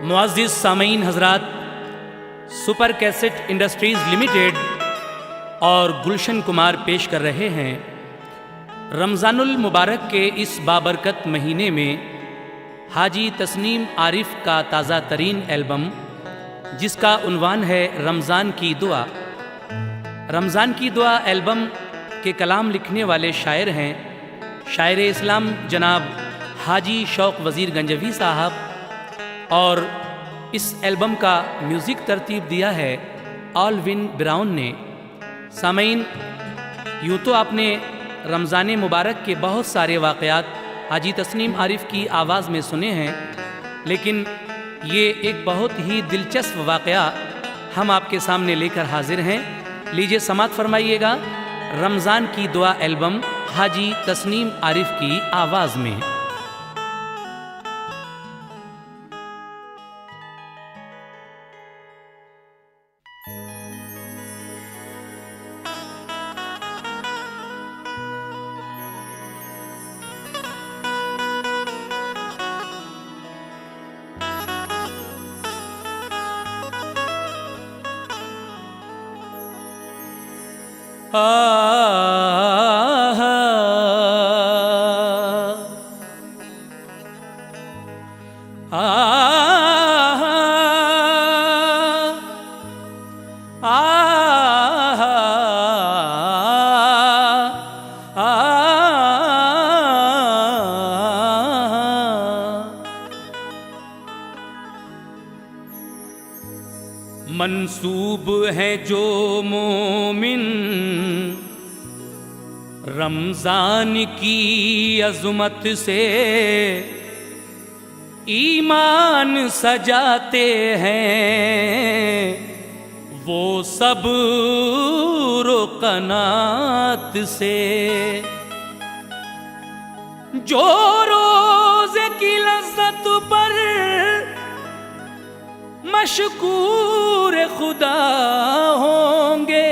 मुअज़्ज़िज़ सामीन हज़रात, super cassette industries limited और गुलशन कुमार पेश कर रहे हैं रमज़ानुल मुबारक के इस बाबरकत महीने में हाजी तस्नीम आरिफ का ताज़ा तरीन एल्बम, जिसका उन्वान है रमज़ान की दुआ। रमज़ान की दुआ एल्बम के कलाम लिखने वाले शायर हैं शायर इस्लाम जनाब हाजी शौक़ वज़ीर गंजवी साहब, और इस एल्बम का म्यूज़िक तरतीब दिया है ऑलविन ब्राउन ने। सामीन, यूँ तो आपने रमज़ान मुबारक के बहुत सारे वाक़यात हाजी तस्नीम आरिफ की आवाज़ में सुने हैं, लेकिन ये एक बहुत ही दिलचस्प वाक़या हम आपके सामने लेकर हाजिर हैं। लीजिए समात फरमाइएगा रमज़ान की दुआ एल्बम हाजी तस्नीम आरिफ की आवाज़ में। मंसूब है जो मोमिन रमज़ान की अज़मत से ईमान सजाते हैं, वो सब कनात से। जो रोज़े की लज़्ज़त पर मशकूर खुदा होंगे,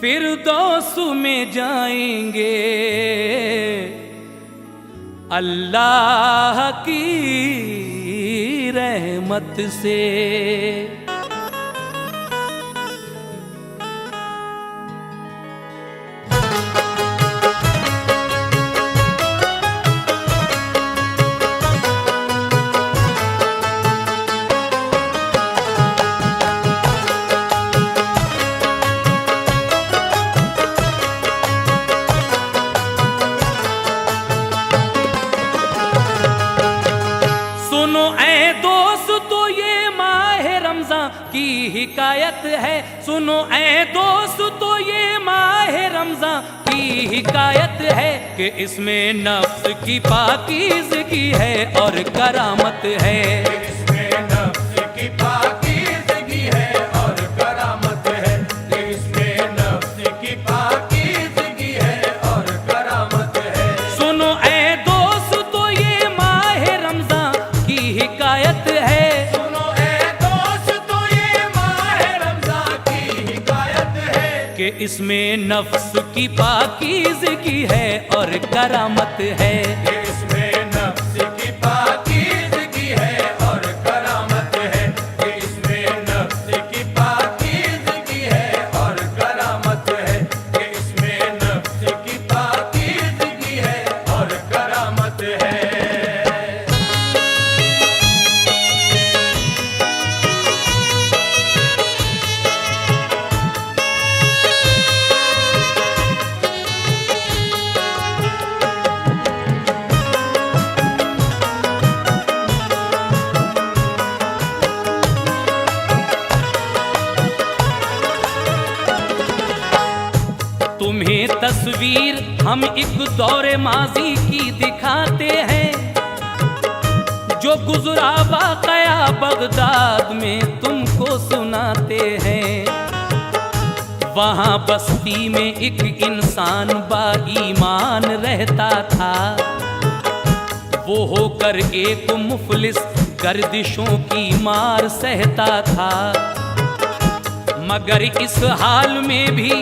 फिरदौस में जाएंगे अल्लाह की रहमत से। की हिकायत है, सुनो ऐ दोस्त, तो ये माह रमज़ान की हिकायत है कि इसमें नफ्स की पाकीज़गी है और करामत है। इसमें नफ्स की पाकीज़गी है और करामत है। इसमें नफ्स की पाकीज़गी है और करामत है। सुनो ऐ दोस्त, तो ये माह रमज़ान की हिकायत है। कि इसमें नफ्स की पाकीज़गी है और करामत है। इसमें नफ्स की पाकीज़गी है और करामत है। इसमें नफ्स की पाकीज़गी है और करामत है। इसमें नफ्स की पाकीज़गी है और करामत है। तुम्हें तस्वीर हम एक दौरे माजी की दिखाते हैं, जो गुजरा वाक़या बगदाद में तुमको सुनाते हैं। वहाँ बस्ती में एक इंसान बाईमान रहता था, वो होकर एक मुफलिस गर्दिशों की मार सहता था। मगर इस हाल में भी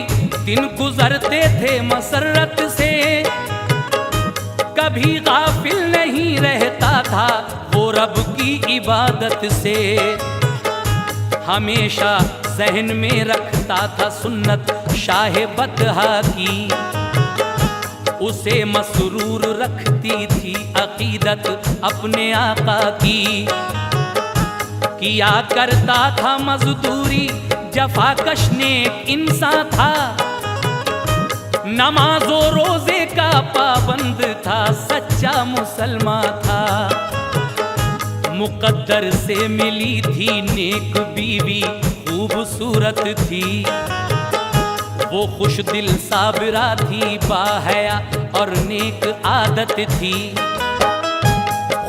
दिन गुजरते थे मसरत से, कभी गाफिल नहीं रहता था वो रब की इबादत से हमेशा जहन में रखता था सुन्नत शाह बतहा की। उसे मसरूर रखती थी अकीदत अपने आका की। किया करता था मजदूरी जफाकश नेक इंसान था। नमाजो रोजे का पाबंद था, सच्चा मुसलमान था। मुकद्दर से मिली थी नेक बीवी, खूबसूरत थी। वो खुश दिल साबिरा थी, बाहया और नेक आदत थी।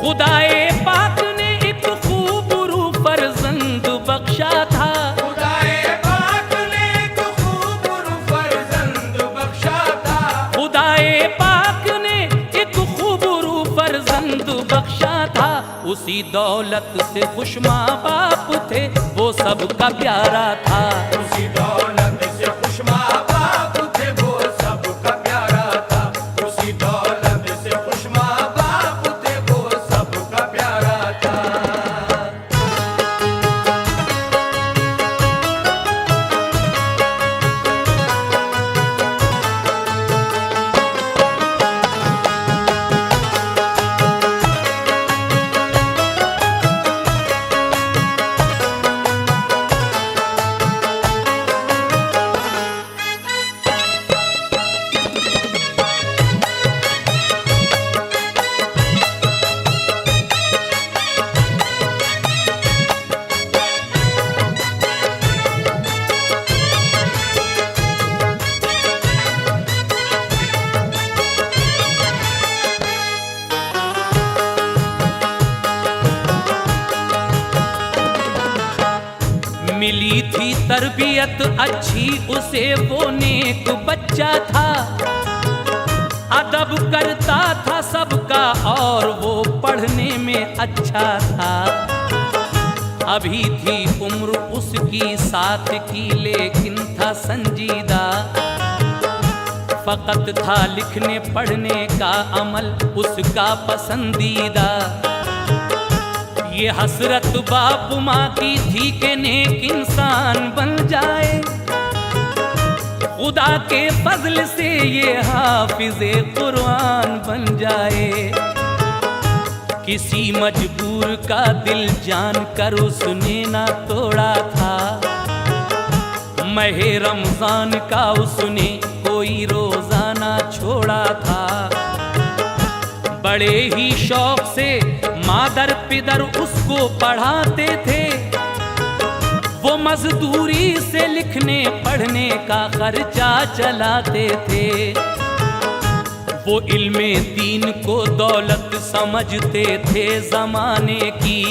खुदाए पाक ने एक खूब रू फर्जंद बख्शा था। खुदाए पाक ने एक खूब रू फर्जंद बख्शा था। खुदाए पाक ने एक खूब रू फर्जंद बख्शा था। उसी दौलत से खुश माँ बाप थे, वो सबका प्यारा था। उसी दौलत से खुश माँ बाप थे, वो सबका प्यारा था। उसी दौलत से खुश माँ बाप थे, वो सबका प्यारा था। मिली थी तरबियत अच्छी उसे, वो नेक बच्चा था। अदब करता था सबका और वो पढ़ने में अच्छा था। अभी थी उम्र उसकी 7 की, लेकिन था संजीदा। फकत था लिखने पढ़ने का अमल उसका पसंदीदा। ये हसरत बाप माँ की थी कि नेक इंसान बन जाए। खुदा के फजल से ये हाफिज़े कुरान बन जाए। किसी मजबूर का दिल जान कर उसने ना तोड़ा था। महे रमजान का उसने कोई रोजाना छोड़ा था। बड़े ही शौक से मादर पिदर उसको पढ़ाते थे। वो मजदूरी से लिखने पढ़ने का खर्चा चलाते थे। वो इल्मे दीन को दौलत समझते थे जमाने की।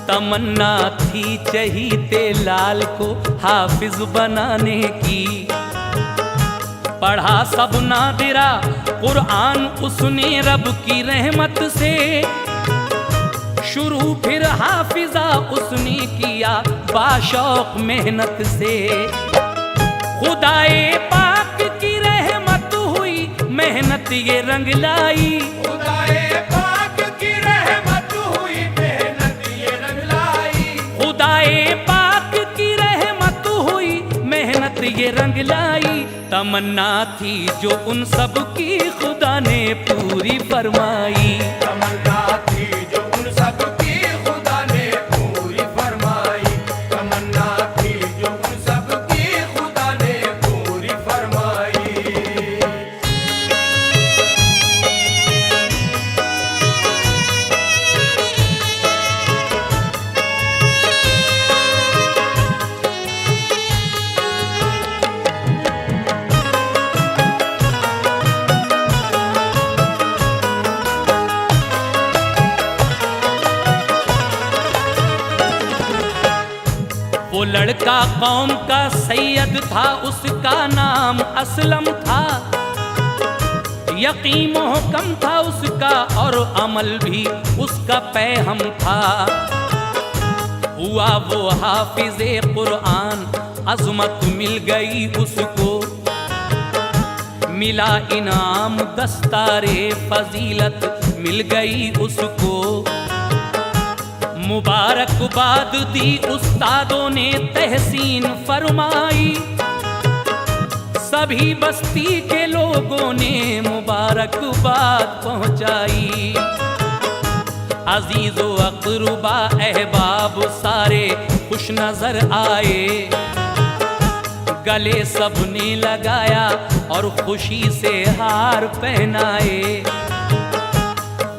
तमन्ना थी चहीते लाल को हाफिज बनाने की। पढ़ा सब नादिरा कुरान उसने रब की रहमत से। शुरू फिर हाफिजा उसने किया बाशौक मेहनत से। खुदाए पाक की रहमत हुई, मेहनत ये रंग लाई। खुदाए पाक की रहमत हुई, मेहनत ये रंग लाई। खुदाए पाक की रहमत हुई, मेहनत ये रंग लाई। तमन्ना थी जो उन सब की खुदा ने पूरी फरमाई। तमन्ना थी जो उन सब की खुदा ने पूरी फरमाई। तमन्ना थी जो उन सब की खुदा ने पूरी फरमाई। वो लड़का कौम का सैयद था, उसका नाम असलम था। यकीन मोहकम था उसका और अमल भी उसका पैहम था। हुआ वो हाफिज़े कुरान, अज़मत मिल गई उसको। मिला इनाम दस्तारे फजीलत मिल गई उसको। मुबारकबाद दी उस्तादों ने तहसीन फरमाई, सभी बस्ती के लोगों ने मुबारकबाद पहुंचाई। अजीजो अकरुबा अहबाब सारे खुश नजर आए, गले सबने लगाया और खुशी से हार पहनाए।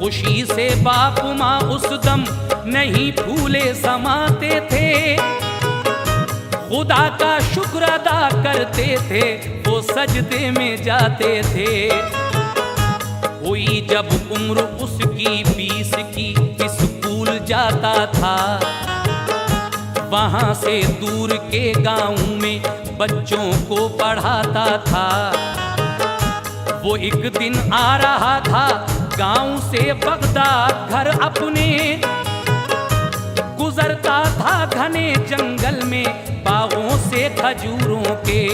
खुशी से बाप माँ उस दम नहीं फूले समाते थे, खुदा का शुक्र अदा करते थे, वो सजदे में जाते थे। हुई जब उम्र उसकी 20 की, स्कूल जाता था, वहां से दूर के गांव में बच्चों को पढ़ाता था। वो एक दिन आ रहा था गांव से बगदाद घर अपने, गुजरता था घने जंगल में बागों से खजूरों के।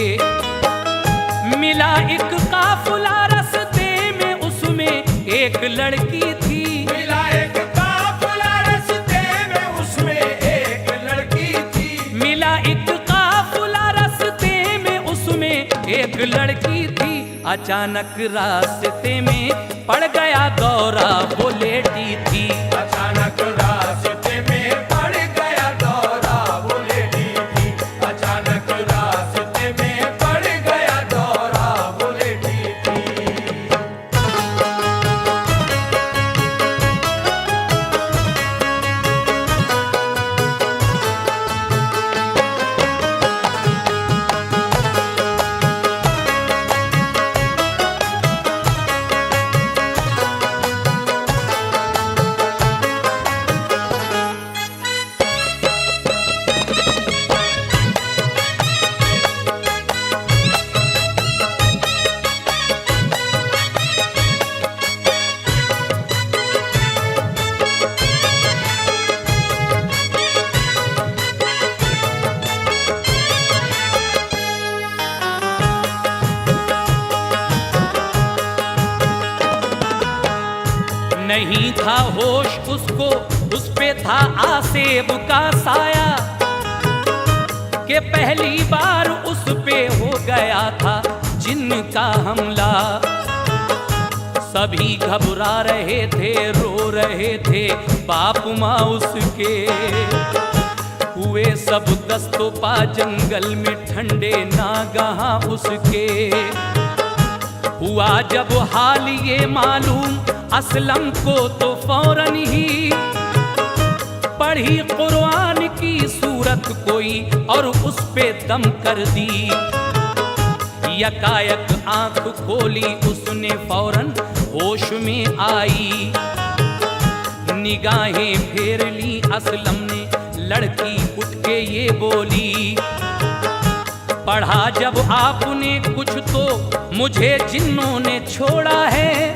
मिला एक काफिला रस्ते में, उसमें एक लड़की थी। मिला एक काफिला रस्ते में, उसमें एक लड़की थी। मिला एक काफिला रस्ते में, उसमें एक लड़की थी। अचानक रास्ते में पड़ गया दौरा, वो लेटी थी। अचानक रास्ते में पड़ गया दौरा, वो लेटी थी। अचानक रास्ते में पड़ गया दौरा, वो लेटी थी। नहीं था होश उसको, उस पे था आसेब का साया, कि पहली बार उस पे हो गया था जिन्न का हमला। सभी घबरा रहे थे, रो रहे थे, बाप माँ उसके। हुए सब दस्तो पा जंगल में ठंडे नागहां उसके। हुआ जब हाल ये मालूम असलम को, तो फौरन ही पढ़ी कुरान की सूरत कोई और उस पे दम कर दी। यकायक आंख खोली उसने, फौरन होश में आई। निगाहें फेर ली असलम ने, लड़की उठ के ये बोली, पढ़ा जब आपने कुछ तो मुझे जिन्नों ने छोड़ा है,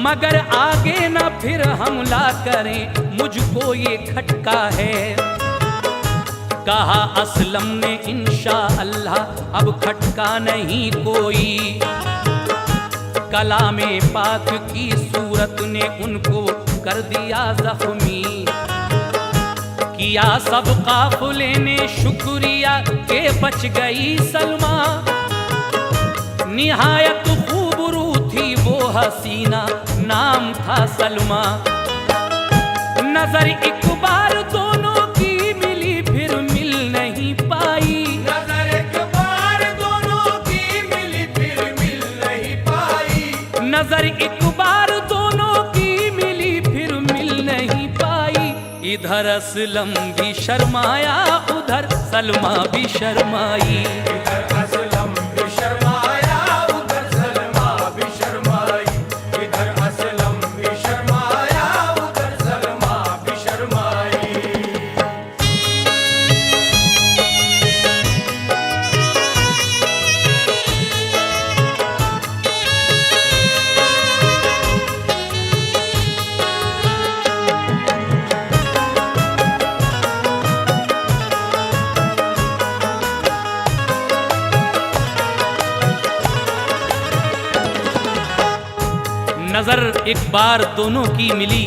मगर आगे ना फिर हमला करें, मुझको ये खटका है। कहा असलम ने इंशा अल्लाह अब खटका नहीं कोई। कलामे पाक की सूरत ने उनको कर दिया जख्मी। किया सब काफिले ने शुक्रिया के बच गई सलमा। निहायत खूबरू थी वो हसीना, नाम था सलमा। नजर एक बार दोनों की मिली, फिर मिल नहीं पाई। नजर एक बार दोनों की मिली, फिर मिल नहीं पाई। नजर एक बार दोनों की मिली, फिर मिल नहीं पाई। इधर असलम भी शर्माया, उधर सलमा भी शर्माई। इधर असलम भी शर्माया, उधर सलमा भी शर्माई। इधर असलम भी शर्माया, उधर सलमा भी शर्माई। नजर एक बार दोनों की मिली,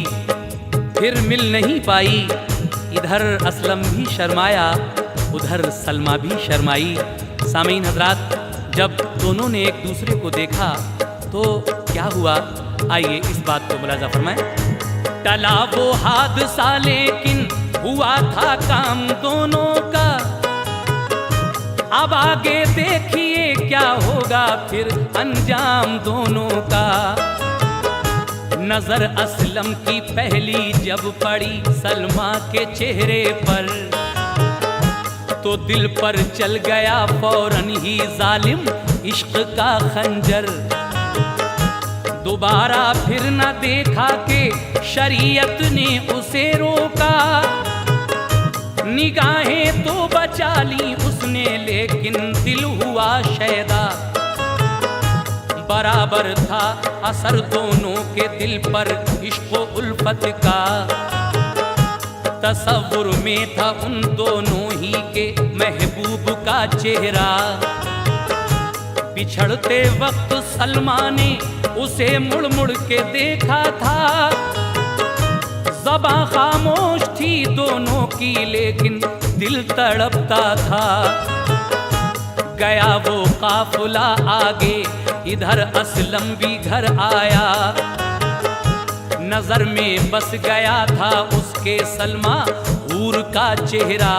फिर मिल नहीं पाई। इधर असलम भी शर्माया, उधर सलमा भी शर्माई। सामीन हजरात, जब दोनों ने एक दूसरे को देखा तो क्या हुआ, आइए इस बात को मुलाजा फरमाएं। टला वो हादसा लेकिन हुआ था काम दोनों का, अब आगे देखिए क्या होगा फिर अंजाम दोनों का। नजर असलम की पहली जब पड़ी सलमा के चेहरे पर, तो दिल पर चल गया फौरन ही जालिम इश्क का खंजर। दोबारा फिर न देखा कि शरीयत ने उसे रोका, निगाहें तो बचा ली उसने लेकिन दिल हुआ शैदा। बराबर था असर दोनों के दिल पर इश्क व उल्फत का, तसव्वुर में था उन दोनों ही के महबूब का चेहरा। बिछड़ते वक्त सलमा ने उसे मुड़ मुड़ के देखा था, ज़बां खामोश थी दोनों की लेकिन दिल तड़पता था। गया वो काफिला आगे, इधर असलम भी घर आया। नजर में बस गया था उसके सलमा हूर का चेहरा।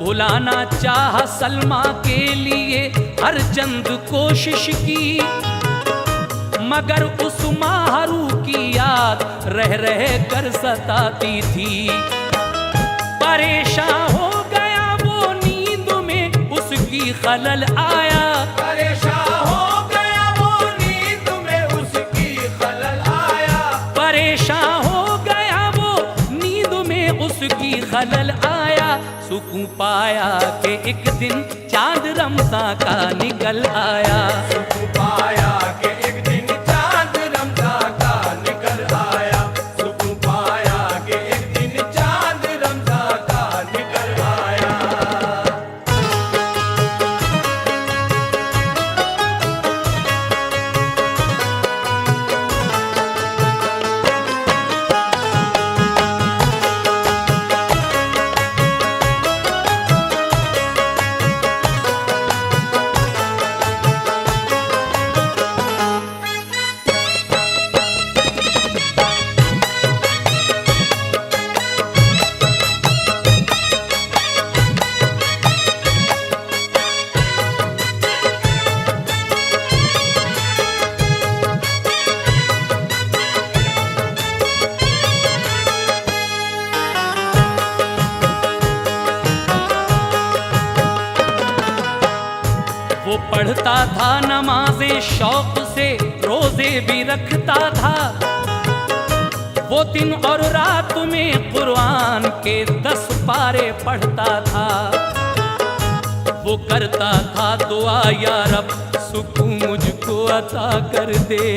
भुलाना चाह सलमा के लिए हर चंद कोशिश की, मगर उस माहरू की याद रह रह कर सताती थी। परेशान हो गया वो नींद में उसकी खलल आया, परेशान हो गया वो नींद में उसकी खलल आया। परेशान हो गया वो नींद में उसकी खलल आया। सुकून पाया कि एक दिन चांद रमज़ां का निकल आया। सुकून पाया कि एक दिन चांद रमज़ां का निकल आया। सुकून पाया कि एक दिन चांद रमज़ां का निकल आया। वो पढ़ता था नमाजें शौक से, रोजे भी रखता था। वो दिन और रात में कुरान के 10 पारे पढ़ता था। वो करता था दुआ, या रब सुकून मुझको अता कर दे,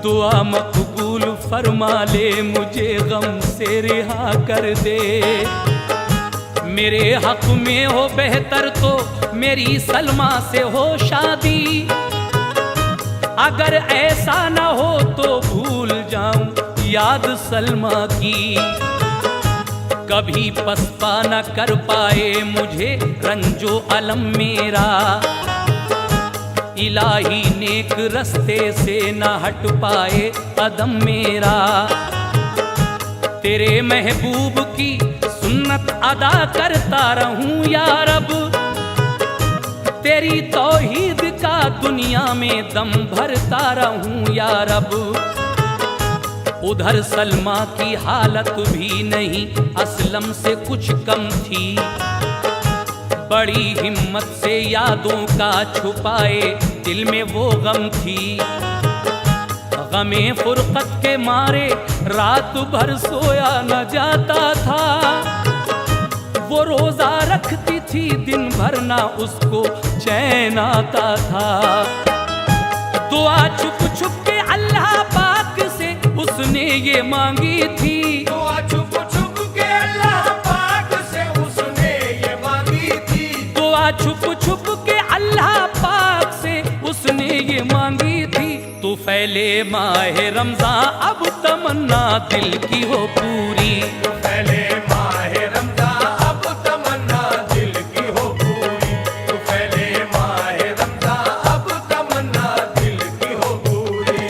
दुआ मकबूल फरमा ले, मुझे गम से रिहा कर दे। मेरे हक में हो बेहतर तो मेरी सलमा से हो शादी, अगर ऐसा न हो तो भूल जाऊं याद सलमा की। कभी पस्पा न कर पाए मुझे रंजो अलम मेरा, इलाही नेक रस्ते से न हट पाए कदम मेरा। तेरे महबूब की सुन्नत अदा करता रहूं या रब, तेरी तौहीद का दुनिया में दम भरता रहूं या रब। उधर सलमा की हालत भी नहीं असलम से कुछ कम थी, बड़ी हिम्मत से यादों का छुपाए दिल में वो गम थी। गमे फुरकत के मारे रात भर सोया न जाता था, वो रोजा रखती थी दिन भर ना उसको चैन आता था। दुआ छुप छुप के अल्लाह पाक से उसने ये मांगी थी, दुआ छुप छुप के अल्लाह पाक से उसने ये मांगी थी। दुआ छुप छुप के अल्लाह पाक से उसने ये मांगी थी। तो फैले माहे रमजान अब तमन्ना दिल की हो पूरी। पहले माहे रमजान अब तमन्ना दिल की हो पूरी। तो पहले माहे रमजान अब तमन्ना दिल की हो पूरी।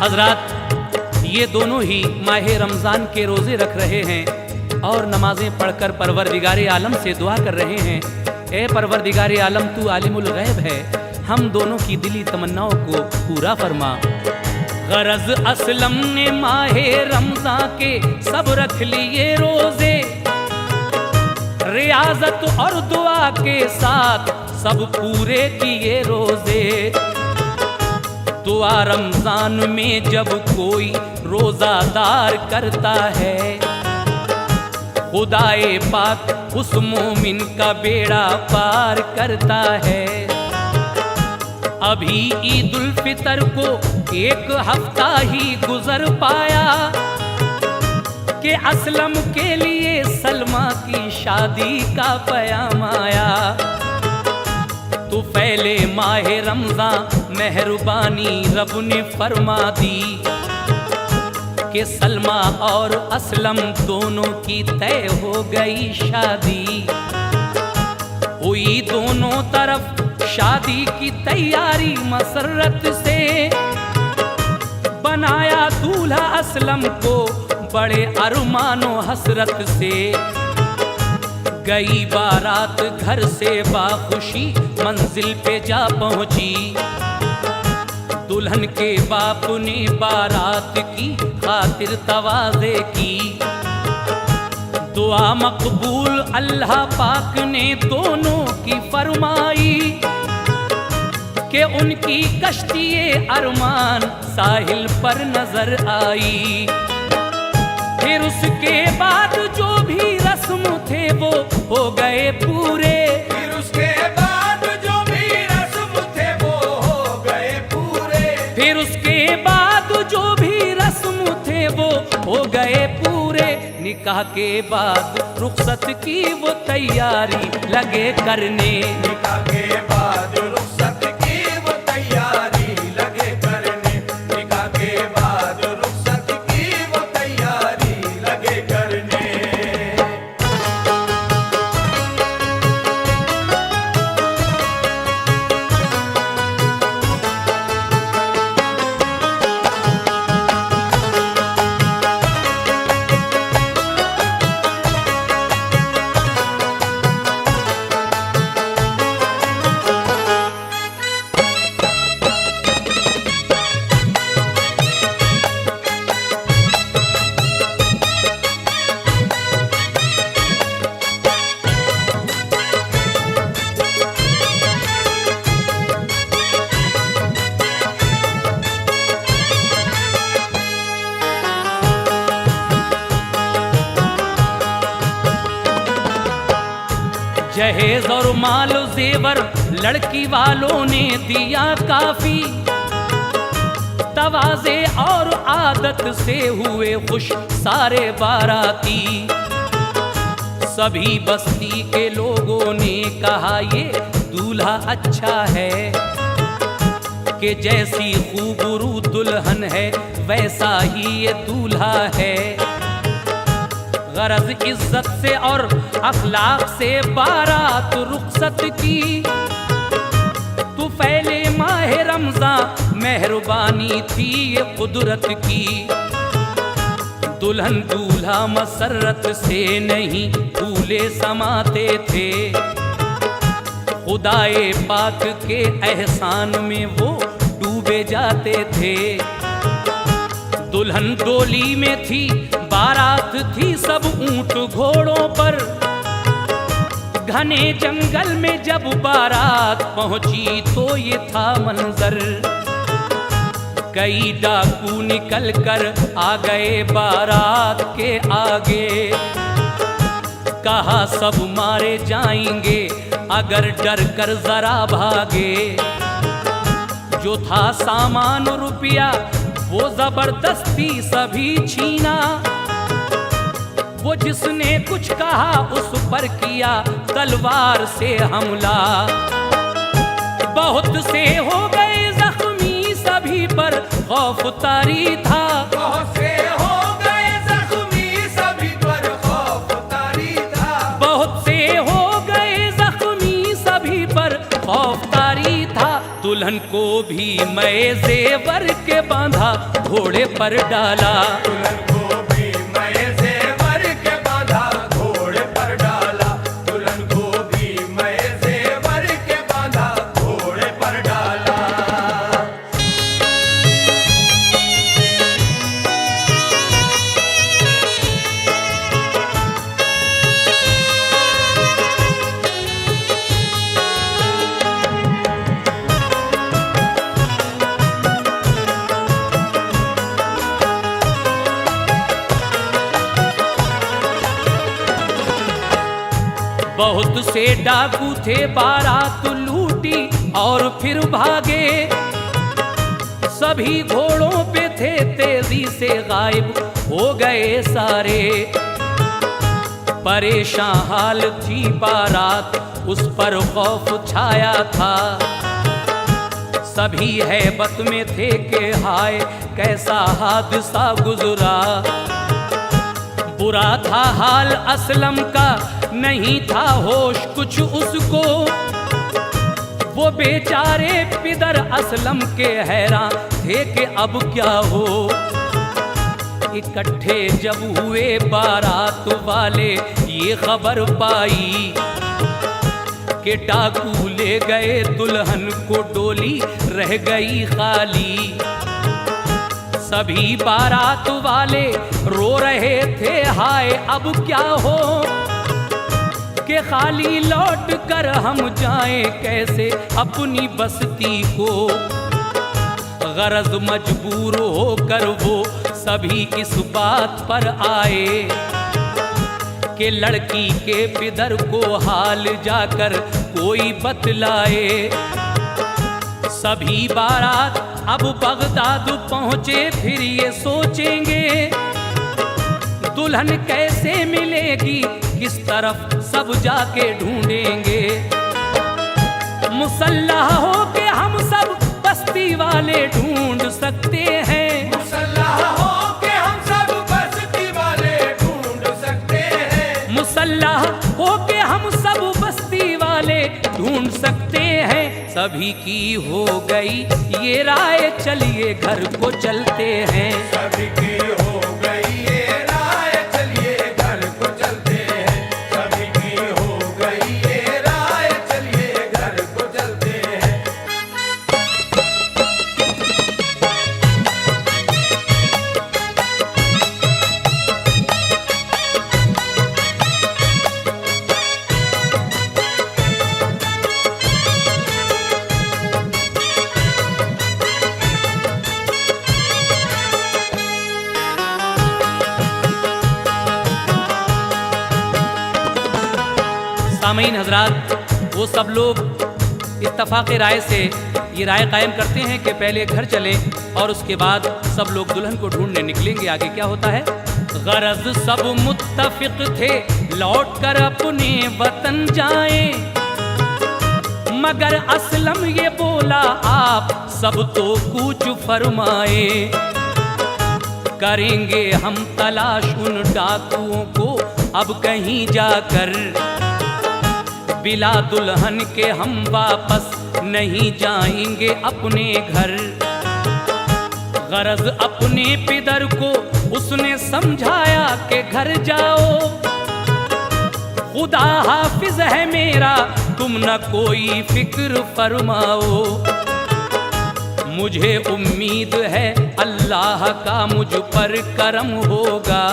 हजरात, ये दोनों ही माहे रमज़ान के रोज़े रख रहे हैं और नमाजें पढ़कर परवरदिगार आलम से दुआ कर रहे हैं, ए परवरदिगार आलम तू आलिमुल गैब है, हम दोनों की दिली तमन्नाओं को पूरा फरमा। गरज असलम ने माहे रमज़ान के सब रख लिए रोज़े, रियाजत और दुआ के साथ सब पूरे किए रोज़े। दुआ रमजान में जब कोई रोजादार करता है, खुदाए पाक उस मोमिन का बेड़ा पार करता है। अभी ईद उल फितर को एक हफ्ता ही गुजर पाया कि असलम के लिए सलमा की शादी का पयाम आया। तो फैले माहे रमजान मेहरबानी रब ने फरमा दी कि सलमा और असलम दोनों की तय हो गई शादी। हुई दोनों तरफ शादी की तैयारी मसरत से, बनाया दूल्हा असलम को बड़े अरमानो हसरत से। गई बारात घर से बाखुशी मंजिल पे जा पहुंची, दुल्हन के बाप ने बारात की खातिर तवाज़े की। दुआ मकबूल अल्लाह पाक ने दोनों की फरमाई कि उनकी कश्ती अरमान साहिल पर नजर आई। फिर उसके बाद जो भी रस्म थे वो हो गए पूरे। फिर उसके बाद जो भी रस्म थे वो हो गए पूरे। फिर उसके बाद जो भी रस्म थे वो हो गए पूरे। निकाह के बाद रुखसत की वो तैयारी लगे करने। निकाह के बाद रुखसत की वो तैयारी लगे करने। निकाह के बाद रुखसत की वो तैयारी लगे करने। जहेज और माल जेवर लड़की वालों ने दिया काफी। तवाज़े और आदत से हुए खुश सारे बाराती। सभी बस्ती के लोगों ने कहा ये दूल्हा अच्छा है, कि जैसी खूबरू दुल्हन है वैसा ही ये दूल्हा है। गरज इज्जत से और अखलाक से बारात रुखसत की। तू फैले माहे रमजान मेहरबानी थी ये कुदरत की। दुल्हन दूल्हा मसरत से नहीं फूले समाते थे। खुदाए पाक के एहसान में वो डूबे जाते थे। दुल्हन डोली में थी, बारात थी सब ऊंट घोड़ों पर। घने जंगल में जब बारात पहुंची तो ये था मंजर। कई डाकू निकल कर आ गए बारात के आगे। कहा सब मारे जाएंगे अगर डर कर जरा भागे। जो था सामान रुपया वो जबरदस्ती सभी छीना, वो जिसने कुछ कहा उस पर किया तलवार से हमला। बहुत से हो गए जख्मी सभी पर खौफ तारी था, बहुत से हो गए जख्मी सभी पर खौफ तारी था, बहुत से हो गए जख्मी सभी पर खौफ तारी था। दुल्हन को भी मैं जेवर के बांधा घोड़े पर डाला, दुल्हन को भी मैं जेवर के बांधा घोड़े पर डाला, दुल्हन को भी मैं जेवर के बांधा घोड़े पर डाला। बहुत से डाकू थे बारात लूटी और फिर भागे। सभी घोड़ों पे थे तेजी से गायब हो गए सारे। परेशान हाल थी बारात उस पर खौफ छाया था। सभी हैबत में थे कि हाय कैसा हादसा गुजरा। बुरा था हाल असलम का नहीं था होश कुछ उसको। वो बेचारे पिदर असलम के हैरान थे कि अब क्या हो। इकट्ठे जब हुए बारात वाले ये खबर पाई कि डाकू ले गए दुल्हन को, डोली रह गई खाली। सभी बारात वाले रो रहे थे हाय अब क्या हो, कि खाली लौट कर हम जाएं कैसे अपनी बस्ती को। गरज मजबूर होकर वो सभी इस बात पर आए कि लड़की के पिदर को हाल जाकर कोई बतलाए। सभी बारात अब बगदाद पहुंचे, फिर ये सोचेंगे दुल्हन कैसे मिलेगी, किस तरफ सब जाके ढूंढेंगे। मुसल्लाह हो के हम सब बस्ती वाले ढूंढ सकते हैं, मुसल्लाह हो के हम सब बस्ती वाले ढूंढ सकते हैं, मुसल्लाह हो के हम सब बस्ती वाले ढूंढ सकते हैं। सभी की हो गई ये राय, चलिए घर को चलते हैं। सभी की हो गई ये राय, चलिए घर को चलते हैं। सभी की हो गई ये राय, चलिए घर को चलते हैं। सामीन हजरात, वो सब लोग इत्तफाक राय से ये राय कायम करते हैं कि पहले घर चलें और उसके बाद सब लोग दुल्हन को ढूंढने निकलेंगे। आगे क्या होता है? गरज सब मुत्तफिक थे लौट कर अपने वतन जाएं, मगर असलम ये बोला आप सब तो कूच फरमाए। करेंगे हम तलाश उन डाकुओं को अब कहीं जाकर, बिला दुल्हन के हम वापस नहीं जाएंगे अपने घर। गरज अपने पिदर को उसने समझाया कि घर जाओ, खुदा हाफिज है मेरा तुम न कोई फिक्र फरमाओ। मुझे उम्मीद है अल्लाह का मुझ पर करम होगा,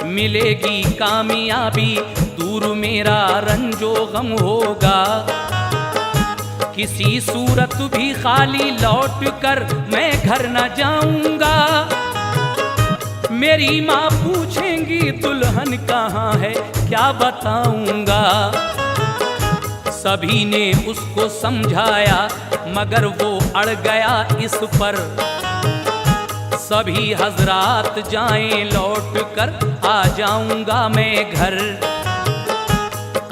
मिलेगी कामयाबी दूर मेरा रंजो गम होगा। किसी सूरत भी खाली लौट कर मैं घर न जाऊंगा, मेरी माँ पूछेंगी दुल्हन कहाँ है, क्या बताऊंगा। सभी ने उसको समझाया मगर वो अड़ गया इस पर। सभी हजरात जाएं लौट कर, आ जाऊंगा मैं घर।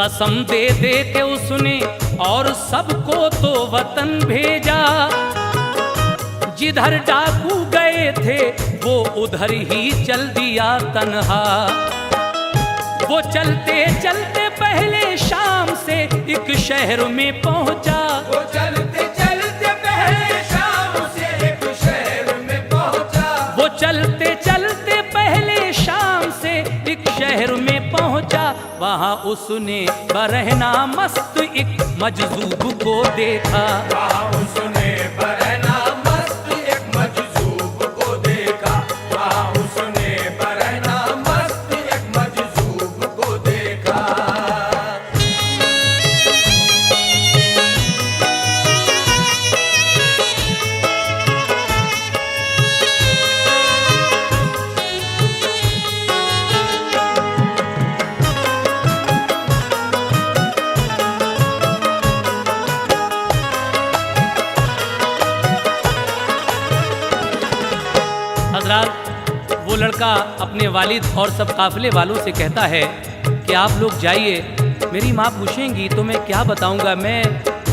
कसम दे दे के उसने और सबको तो वतन भेजा। जिधर डाकू गए थे वो उधर ही चल दिया तन्हा। वो चलते चलते पहले शाम से एक शहर में पहुंचा। वो चलते चलते पहले शाम से एक शहर में पहुंचा। वो चलते चलते पहले शाम से एक शहर में पहुंचा। वहां उसने बरहना मस्त एक मजजूब को देखा। वहाँ उसने बरहना मस्त एक मजजूब को देखा। वहाँ उसने बरहना मस्त एक मजजूब को देखा। हजरात, वो लड़का अपने वालिद और सब काफिले वालों से कहता है कि आप लोग जाइए, मेरी माँ पूछेंगी तो मैं क्या बताऊंगा। मैं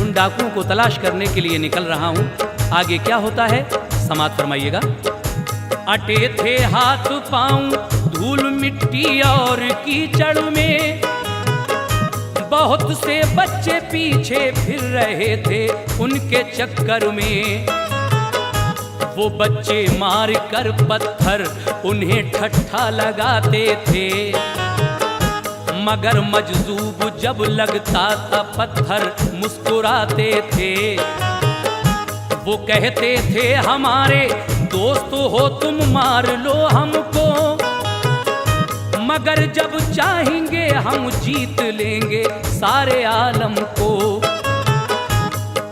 उन डाकुओं को तलाश करने के लिए निकल रहा हूँ। आगे क्या होता है समाप्त फरमाइएगा। अटे थे हाथ पांव धूल मिट्टी और कीचड़ में। बहुत से बच्चे पीछे फिर रहे थे उनके चक्कर में। वो बच्चे मार कर पत्थर उन्हें ठट्ठा लगाते थे। मगर मजजूब जब लगता था पत्थर मुस्कुराते थे। वो कहते थे हमारे दोस्त हो तुम, मार लो हमको। मगर जब चाहेंगे हम जीत लेंगे सारे आलम को।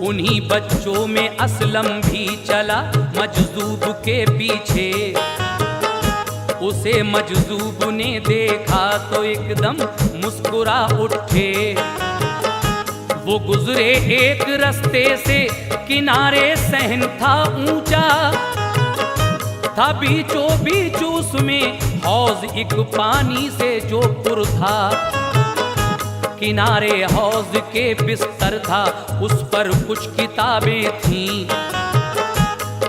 उन्हीं बच्चों में असलम भी चला मजजूब के पीछे। उसे मजजूब ने देखा तो एकदम मुस्कुरा उठे। वो गुजरे एक रास्ते से, किनारे सहन था ऊंचा। था बीचों बीच उसमें हौज एक पानी से जो पुर था। किनारे हौज के बिस्तर था, उस पर कुछ किताबें थीं।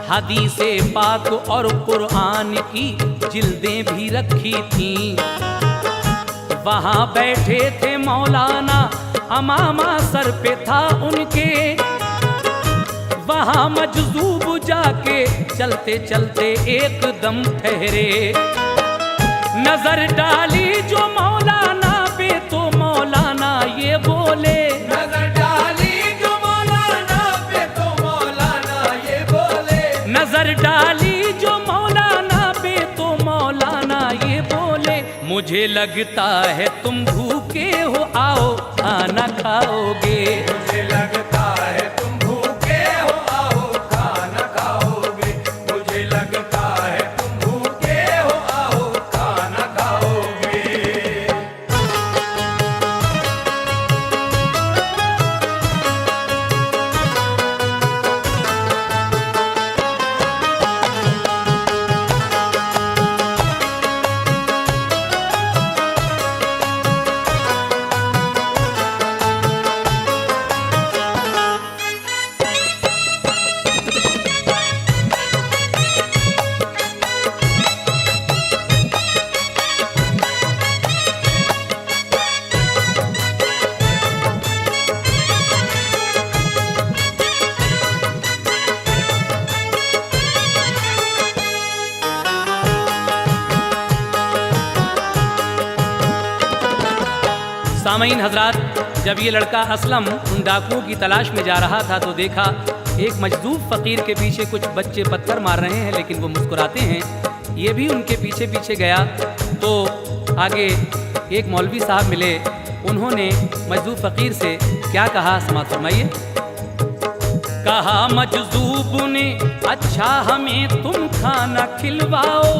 हदीसे पाक और कुरान की जिल्दें भी रखी थीं। वहाँ बैठे थे मौलाना, अमामा सर पे था उनके। वहाँ मजजूब जाके चलते चलते एकदम ठहरे। नजर डाली जो मौलाना पे तो मौलाना ये बोले। नजर डाली जो मौलाना पे तो मौलाना ये बोले। नजर डाली जो मौलाना पे तो मौलाना ये बोले। मुझे लगता है तुम भूखे हो, आओ खाना खाओगे। मुझे लगता है तुम भूखे हो, आओ खाना खाओगे। मुझे लगता है तुम भूखे हो, आओ खाना खाओगे। सामईन हजरात, जब ये लड़का असलम उन डाकुओं की तलाश में जा रहा था तो देखा एक मजदूब फकीर के पीछे कुछ बच्चे पत्थर मार रहे हैं, लेकिन वो मुस्कुराते हैं। ये भी उनके पीछे पीछे गया तो आगे एक मौलवी साहब मिले। उन्होंने मजदूब फकीर से क्या कहा समाअत फरमाइए। कहा मजदूब ने, अच्छा हमें तुम खाना खिलवाओ।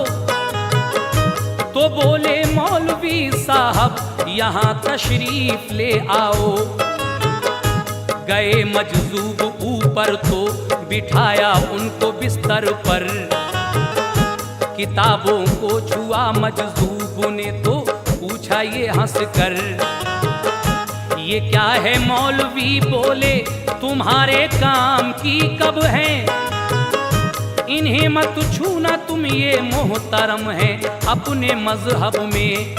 तो बोले मौलवी साहब यहाँ तशरीफ ले आओ। गए मजजूब ऊपर तो बिठाया उनको बिस्तर पर, किताबों को छुआ मजजूब ने तो पूछा ये हंस कर, ये क्या है मौलवी बोले तुम्हारे काम की कब है, इन्हें मत छूना तुम ये मोहतरम है अपने मजहब में।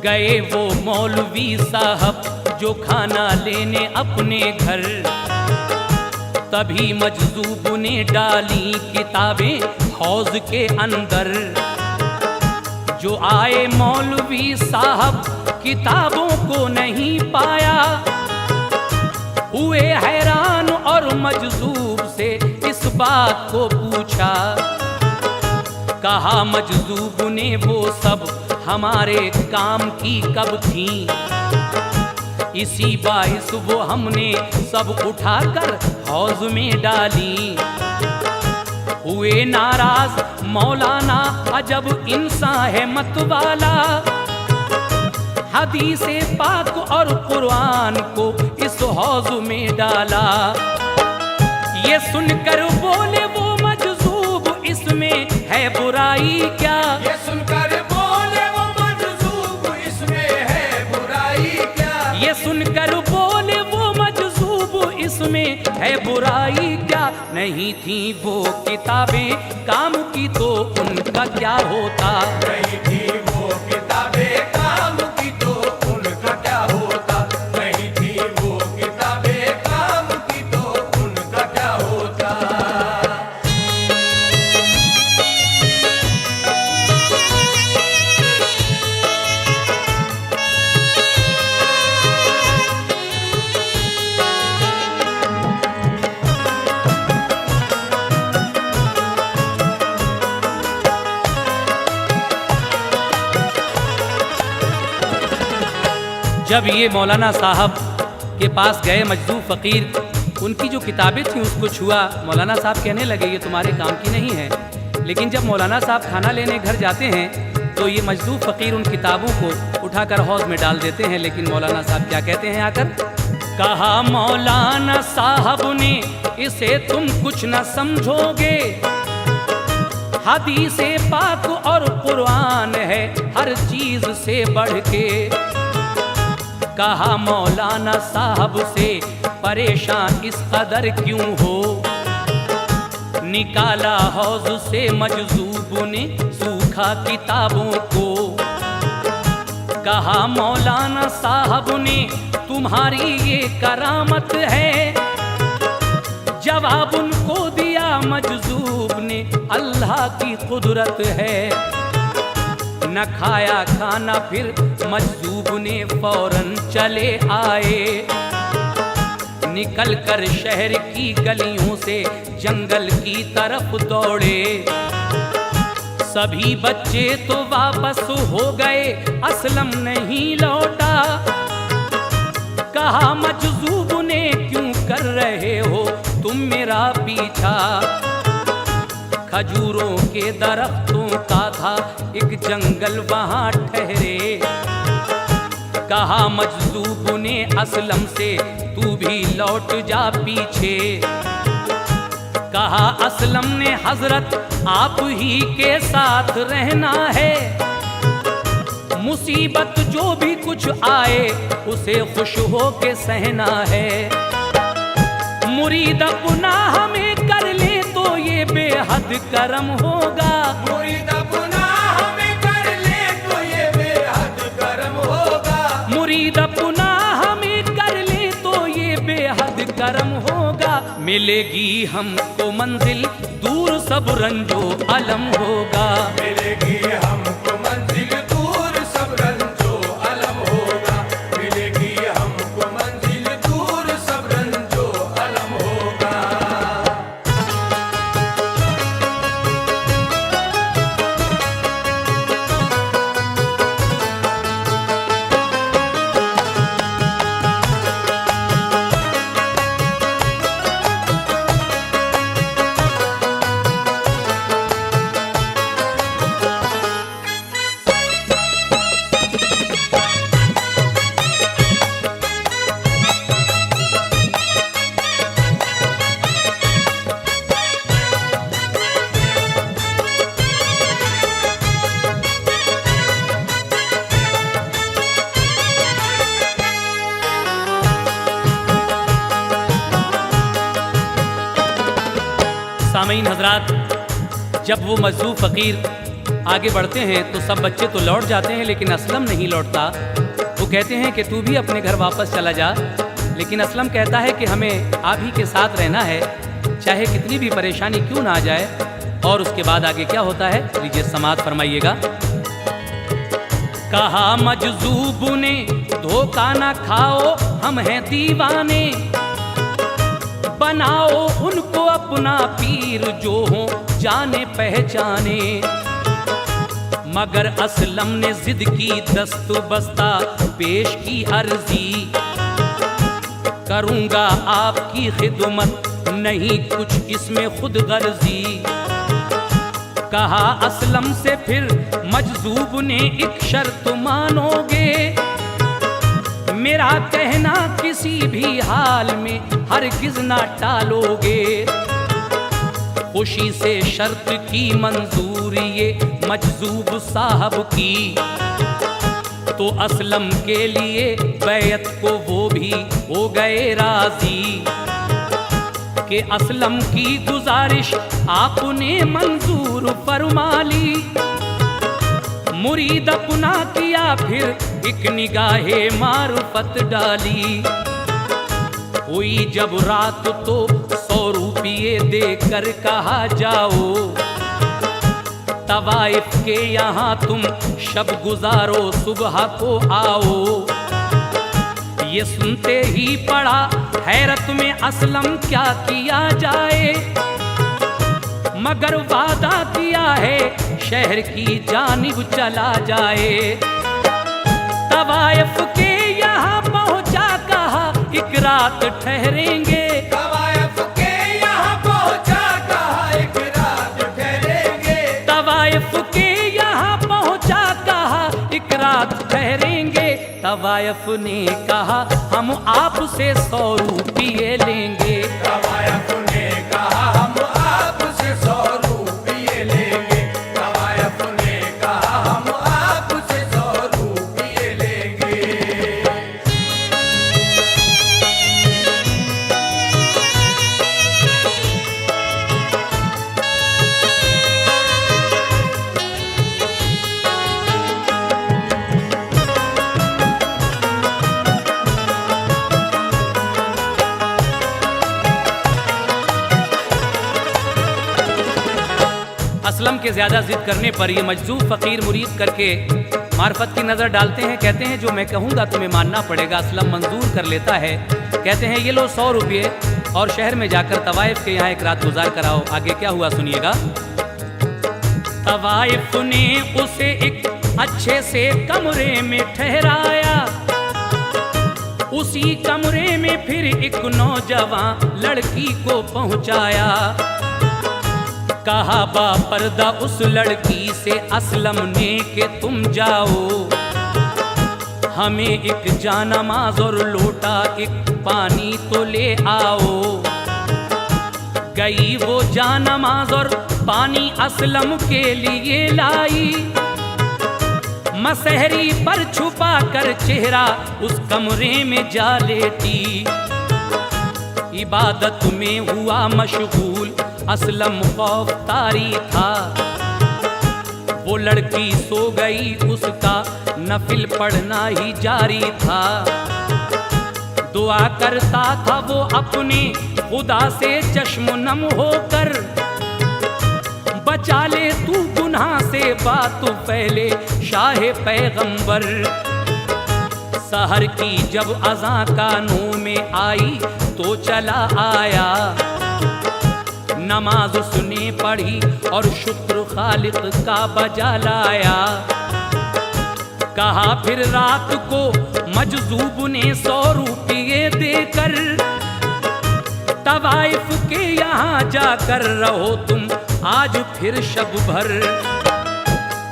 गए वो मौलवी साहब जो खाना लेने अपने घर, तभी मजजूब ने डाली किताबें हौज के अंदर। जो आए मौलवी साहब किताबों को नहीं पाया, हुए हैरान और मजजूब से इस बात को पूछा। कहा मजजूब ने वो सब हमारे काम की कब थी, इसी बाइस वो हमने सब उठाकर हौज में डाली। हुए नाराज मौलाना अजब इंसान है मतवाला, हदीसे पाक और कुरान को इस हौज में डाला। ये सुनकर बोले वो मजजूब इसमें है बुराई क्या, ये सुनकर बोले वो मजजूब इसमें है बुराई क्या, ये सुनकर बोले वो मजजूब इसमें है बुराई क्या। नहीं थी वो किताबें काम की तो उनका क्या होता, नहीं थी वो किताबें काम की तो उनका क्या होता, नहीं थी वो किताबें काम की तो उनका क्या होता। जब ये मौलाना साहब के पास गए मजदूर फ़कीर, उनकी जो किताबें थीं उसको छुआ। मौलाना साहब कहने लगे ये तुम्हारे काम की नहीं है। लेकिन जब मौलाना साहब खाना लेने घर जाते हैं तो ये मजदूर फ़कीर उन किताबों को उठाकर हौज में डाल देते हैं। लेकिन मौलाना साहब क्या कहते हैं आकर, कहा मौलाना साहब ने इसे तुम कुछ न समझोगे, हदीसे पाक और कुरान है हर चीज से बढ़ के। कहा मौलाना साहब से परेशान इस कदर क्यों हो, निकाला हौज से मजजूब ने सूखा किताबों को। कहा मौलाना साहब ने तुम्हारी ये करामत है, जवाब उनको दिया मजजूब ने अल्लाह की कुदरत है। न खाया खाना फिर मजजूब ने फौरन चले आए, निकल कर शहर की गलियों से जंगल की तरफ दौड़े। सभी बच्चे तो वापस हो गए, असलम नहीं लौटा। कहा मजजूब ने क्यों कर रहे हो तुम मेरा पीछा, खजूरों के दरख्तों का था एक जंगल वहां ठहरे। कहा मजजूब ने असलम से तू भी लौट जा पीछे। कहा असलम ने हजरत आप ही के साथ रहना है, मुसीबत जो भी कुछ आए उसे खुश हो के सहना है। मुरीद अपना हमें कर ले तो ये बेहद करम होगा, मुरीद अपना हमें कर ले तो ये बेहद करम होगा, मुरीद अपना हमें कर ले तो ये बेहद करम होगा। मिलेगी हमको मंजिल दूर सब रंजो अलम होगा, मिलेगी हमको मंजिल दूर सब रंजो अलम होगा, मिलेगी हमको मंजिल दूर सब रंजो अलम होगा। सामीन हजरात, जब वो मजदूर फ़कीर आगे बढ़ते हैं तो सब बच्चे तो लौट जाते हैं, लेकिन असलम नहीं लौटता। वो कहते हैं कि तू भी अपने घर वापस चला जा, लेकिन असलम कहता है कि हमें आप ही के साथ रहना है, चाहे कितनी भी परेशानी क्यों ना आ जाए। और उसके बाद आगे क्या होता है, लीजिए समाअत फरमाइएगा। कहा मजजूब ने धोखा ना खाओ, हम हैं दीवाने, बनाओ उनको अपना पीर जो हो जाने पहचाने। मगर असलम ने जिद की दस्त बस्ता पेश की अर्जी, करूंगा आपकी खिदमत नहीं कुछ इसमें खुद गर्जी। कहा असलम से फिर मजजूब ने एक शर्त मानोगे, मेरा कहना किसी भी हाल में हरगिज ना टालोगे। खुशी से शर्त की मंजूरी ये मजजूब साहब की, तो असलम के लिए बैत को वो भी हो गए राजी। कि असलम की गुजारिश आपने मंजूर फरमा ली, मुरीद अपना किया फिर एक निगाहे मारुफत डाली। हुई जब रात तो 100 रुपये देकर कहा जाओ, तवाइफ के यहाँ तुम शब गुजारो सुबह को आओ। ये सुनते ही पड़ा हैरत में असलम क्या किया जाए, मगर वादा किया है शहर की जानिब चला जाए। तवाइफ के यहाँ पहुँचा कहा एक रात ठहरेंगे, तवाइफ के यहाँ पहुँचा कहा एक रात ठहरेंगे। तवाइफ के यहाँ पहुँचा कहा एक रात ठहरेंगे। तवाइफ ने कहा हम आपसे 100 रुपये लेंगे, तवाइफ ने कहा हम आपसे 100 रुपये लेंगे। तवाइफ ने कहा हम आपसे 100 रुपये लेंगे। असलम के ज़्यादा जिद करने पर ये मजजूब फ़कीर मुरीद करके मार्फत की नज़र डालते हैं। कहते हैं जो मैं कहूँगा तुम्हें मानना पड़ेगा। असलम मंजूर कर लेता है। कहते हैं ये लो 100 रुपये और शहर में जाकर तवाइफ के यहाँ एक रात गुजार कराओ। आगे क्या हुआ सुनिएगा। तवाइफ ने उसे एक अच्छे से कमरे में ठहराया, उसी कमरे में फिर एक नौजवान लड़की को पहुँचाया। कहा बापर्दा उस लड़की से असलम ने कि तुम जाओ, हमें एक जानमाज और लोटा एक पानी तो ले आओ। गई वो जानमाज और पानी असलम के लिए लाई, मसहरी पर छुपा कर चेहरा उस कमरे में जा लेटी। इबादत में हुआ मशगूल असलम खौफ तारी था, वो लड़की सो गई उसका नफिल पढ़ना ही जारी था। दुआ करता था वो अपने खुदा से चश्म नम होकर, बचा ले तू गुनाह से बात पहले शाह पैगंबर। सहर की जब अज़ां कानों में आई तो चला आया, नमाज उसने पढ़ी और शुक्र खालिक का बजा लाया। कहा फिर रात को मजजूब ने 100 रुपये देकर, तवाइफ के यहाँ जाकर रहो तुम आज फिर शब भर।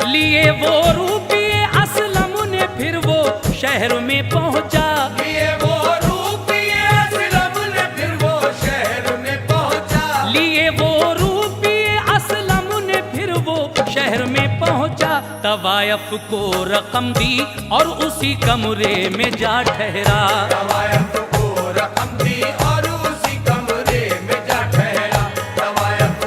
लिए वो रुपये असलम ने फिर वो शहर में पहुँचा, लिए वो रुपये असलम ने फिर वो शहर में पहुँचा। लिए वो रुपये असलम ने फिर वो शहर में पहुँचा। तवाइफ को रकम दी और उसी कमरे में जा ठहरा। तवाइफ को रकम दी और उसी कमरे में जा ठहरा। तवाइफ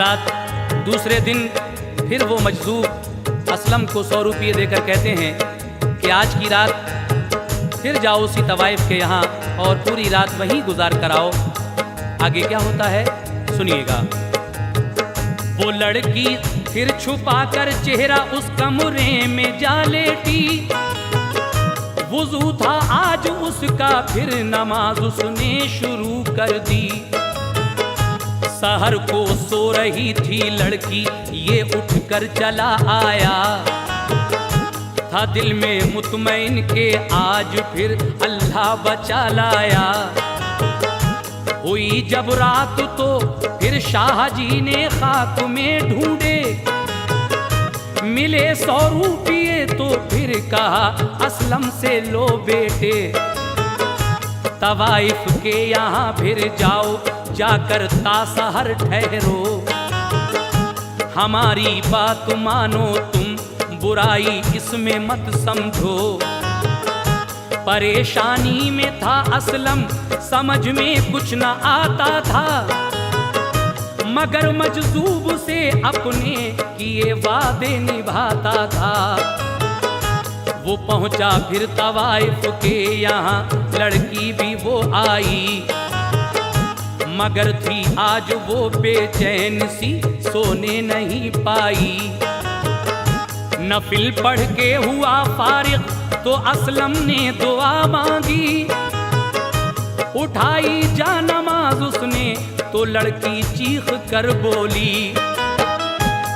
हजरात दूसरे दिन फिर वो मजदूर असलम को 100 रुपये देकर कहते हैं कि आज की रात फिर जाओ उसी तवाइफ के यहाँ और पूरी रात वहीं गुजार कर आओ। आगे क्या होता है सुनिएगा। वो लड़की फिर छुपा कर चेहरा उस कमरे में जा लेटी। वुज़ू था आज उसका, फिर नमाज उसने शुरू कर दी। सहर को सो रही थी लड़की, ये उठकर चला आया। था दिल में मुतमईन के आज फिर अल्लाह बचा लाया। हुई जब रात तो फिर शाह जी ने खाक में ढूंढे। मिले 100 रुपये तो फिर कहा असलम से लो बेटे। तवाइफ के यहाँ फिर जाओ, जाकर तासहर ठहरो। हमारी बात मानो तुम, बुराई इसमें मत समझो। परेशानी में था असलम, समझ में कुछ न आता था। मगर मजजूब से अपने किए वादे निभाता था। वो पहुंचा फिर तवाइफ के यहाँ, लड़की भी वो आई। मगर थी आज वो बेचैन सी, सोने नहीं पाई। नफिल पढ़ के हुआ फारिग तो असलम ने दुआ मांगी। उठाई जा नमाज उसने तो लड़की चीख कर बोली।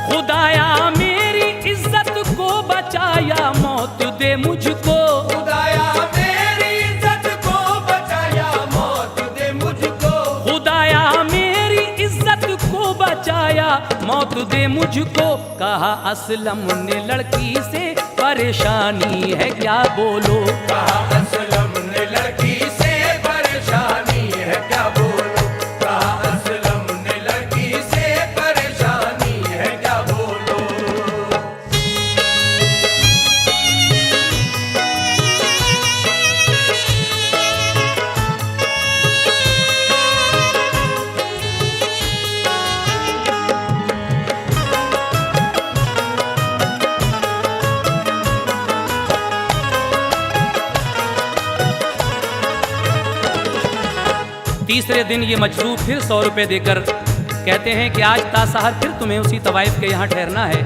खुदाया मेरी इज्जत को बचाया, मौत दे मुझको। खुदाया मेरी इज्जत को बचाया, मौत दे मुझको। खुदाया मेरी इज्जत को बचाया, मौत दे मुझको। कहा असलम ने लड़की से, परेशानी है क्या बोलो। कहा असलम ने लड़की से, परेशानी है क्या बोलो। कहा असलम ने लड़की से, परेशानी है क्या बोलो। तीसरे दिन ये मजदूर फिर 100 रुपये देकर कहते हैं कि आज तासहर फिर तुम्हें उसी तवाइफ के यहाँ ठहरना है।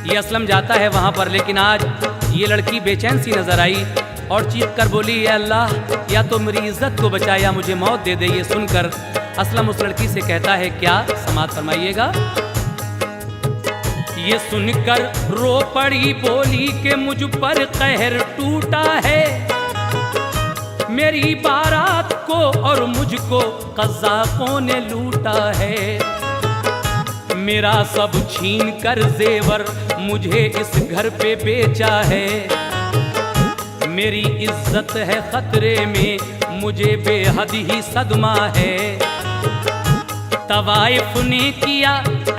ये असलम जाता है वहाँ पर, लेकिन आज ये लड़की बेचैन सी नजर आई और चीख कर बोली, या अल्लाह, या तो मेरी इज्जत को बचा या मुझे मौत दे दे। ये सुनकर असलम उस लड़की से कहता है, क्या? समाअत फरमाइएगा। ये सुनकर रो पड़ी, बोली कि मुझ पर कहर टूटा है। मेरी बारात को और मुझको कज़ाकों ने लूटा है। मेरा सब छीन कर जेवर मुझे इस घर पे बेचा है। मेरी इज्जत है खतरे में, मुझे बेहद ही सदमा है। तवाइफ ने किया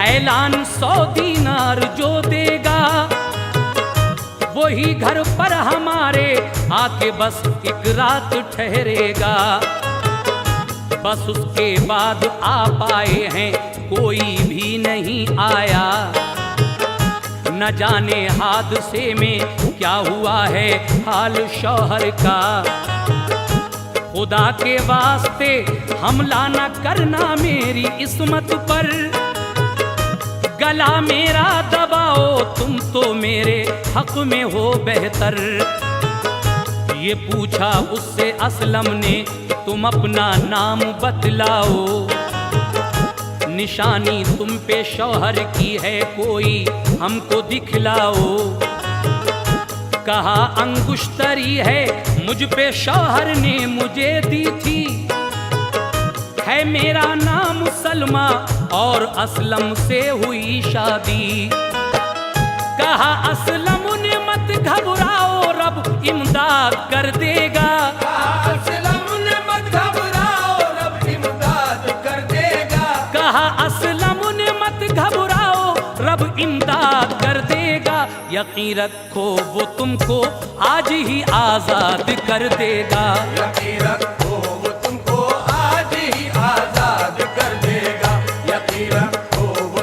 ऐलान, 100 दीनार जो देगा वही घर पर हमारे आके बस एक रात ठहरेगा। बस उसके बाद आप आए हैं, कोई भी नहीं आया। न जाने हादसे में क्या हुआ है हाल शौहर का। खुदा के वास्ते हमला न करना मेरी इस्मत पर। गला मेरा दबाओ, तुम तो मेरे हक में हो बेहतर। ये पूछा उससे असलम ने, तुम अपना नाम बतलाओ। निशानी तुम पे शौहर की है, कोई हमको दिखलाओ। कहा अंगुश्तरी है मुझ पे शौहर ने मुझे दी थी। है मेरा नाम सलमा और असलम से हुई शादी। कहा असलम ने मत घबराओ, रब इमदाद कर देगा। कहा असलम ने मत घबराओ, रब इमदाद कर देगा। कहा असलम ने मत घबराओ, रब इमदाद कर देगा। यकीन रखो वो तुमको आज ही आजाद कर देगा। यकीन रखो वो तुमको आज ही आजाद कर देगा। यकीन रखो वो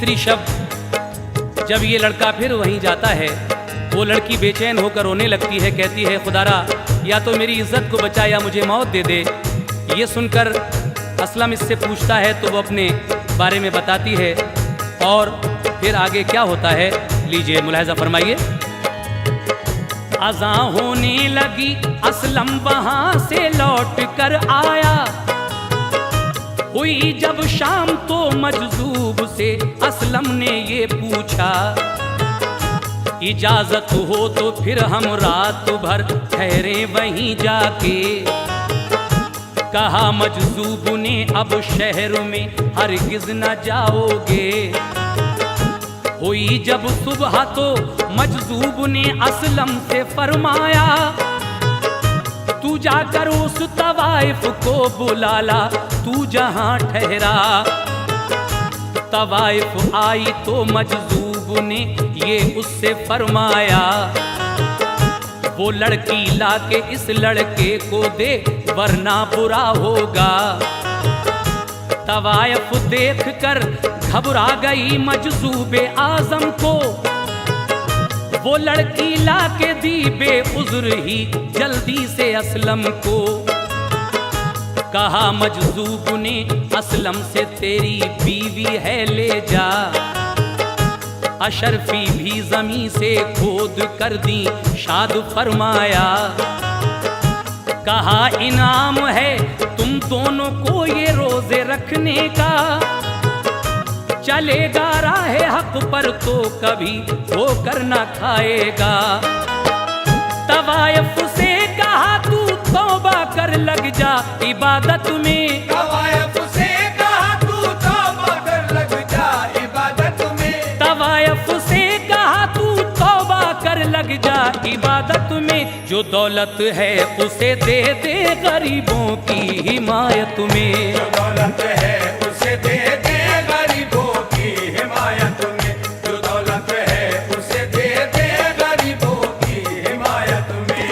तीसरी शब जब ये लड़का फिर वहीं जाता है, वो लड़की बेचैन होकर रोने लगती है, कहती है खुदारा या तो मेरी इज्जत को बचा या मुझे मौत दे दे। ये सुनकर असलम इससे पूछता है तो वो अपने बारे में बताती है और फिर आगे क्या होता है लीजिए मुलाहिजा फरमाइए। अज़ां होने लगी असलम वहां से लौट कर आया, हुई जब शाम तो मजजूब से असलम ने ये पूछा, इजाजत हो तो फिर हम रात भर ठहरे वहीं जाके। कहा मजजूब ने अब शहर में हरगिज न जाओगे। हुई जब सुबह तो मजजूब ने असलम से फरमाया, तू जाकर उस तवाइफ को बुला ला, तू जहां ठहरा। तवाइफ आई तो मजजूब ने ये उससे फरमाया, वो लड़की लाके इस लड़के को दे वरना बुरा होगा। तवाइफ देख कर घबरा गई मजजूबे आजम को, वो लड़की लाके दी बेउज़्र ही जल्दी से असलम को। कहा मजजूब ने असलम से तेरी बीवी है ले जा। अशरफी भी जमी से खोद कर दी शाद फरमाया। कहा इनाम है तुम दोनों को ये रोजे रखने का, चलेगा राहे हक पर तो कभी ठोकर न खाएगा। तवाइफ से कहा तू तौबा कर लग जा इबादत में। तवाइफ से कहा तू तौबा कर लग जा इबादत में। तवाइफ से कहा तू तौबा कर लग जा इबादत में। जो दौलत है उसे दे दे गरीबों की हिमायत में। जो दौलत है उसे दे दे गरीबों की हिमायत में। जो दौलत है उसे दे दे गरीबों की हिमायत में।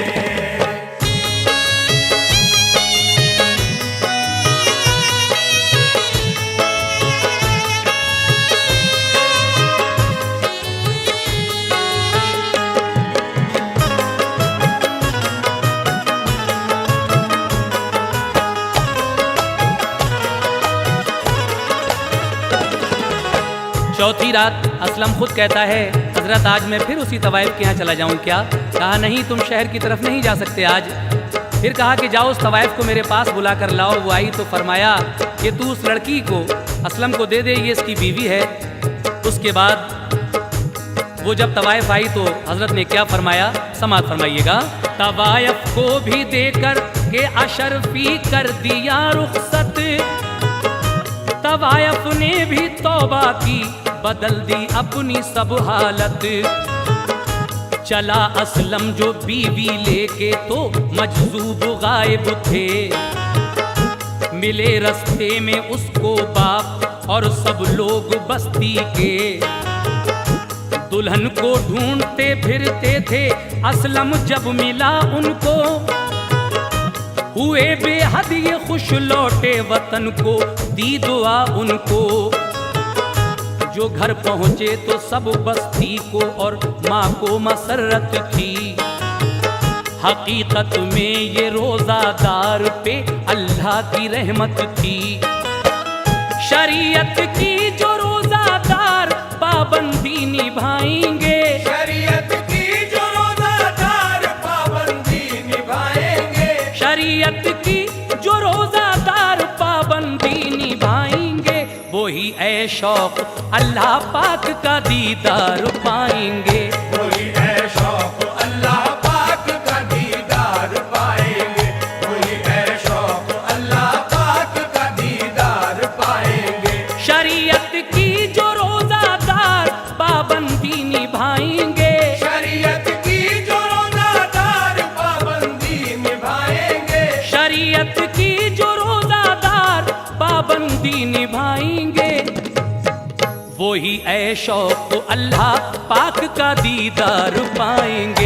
चौथी रात असलम खुद कहता है, हजरत आज मैं फिर उसी तवाइफ के यहाँ चला जाऊँ क्या? कहा नहीं, तुम शहर की तरफ नहीं जा सकते आज। फिर कहा कि जाओ उस तवाइफ को मेरे पास बुला कर लाओ। वो आई तो फरमाया कि तू उस लड़की को असलम को दे दे, ये इसकी बीवी है। उसके बाद वो जब तवाइफ आई तो हजरत ने क्या फरमाया, समाअत फरमाइएगा। तवाइफ को भी देकर के अशरफी कर दिया रुखसत, तवाइफ ने भी तौबा की बदल दी अपनी सब हालत। चला असलम जो बीवी लेके तो मजजूब गायब थे, मिले रास्ते में उसको बाप और सब लोग बस्ती के। दुल्हन को ढूंढते फिरते थे असलम जब मिला उनको, हुए बेहद ये खुश लौटे वतन को, दी दुआ उनको। जो घर पहुँचे तो सब बस्ती को और माँ को मसरत थी। हकीकत में ये रोज़ादार पे अल्लाह की रहमत थी। शरीयत की जो रोज़ादार पाबंदी निभाएंगे, शरीयत की जो रोज़ादार पाबंदी निभाएंगे। शरीयत की जो रोज़ादार पाबंदी निभाएंगे, वही ऐ शौक अल्लाह पाक का दीदार पाएंगे। वही है शौक अल्लाह पाक का दीदार पाएंगे। वही है शौक अल्लाह पाक का दीदार पाएंगे। शरीयत की जो रोज़ादार पाबंदी निभाएंगे, शरीयत की जो रोज़ादार पाबंदी निभाएंगे। शरीयत की जो रोज़ादार पाबंदी निभाएंगे, वही ऐ शौक अल्लाह पाक का दीदार पाएंगे।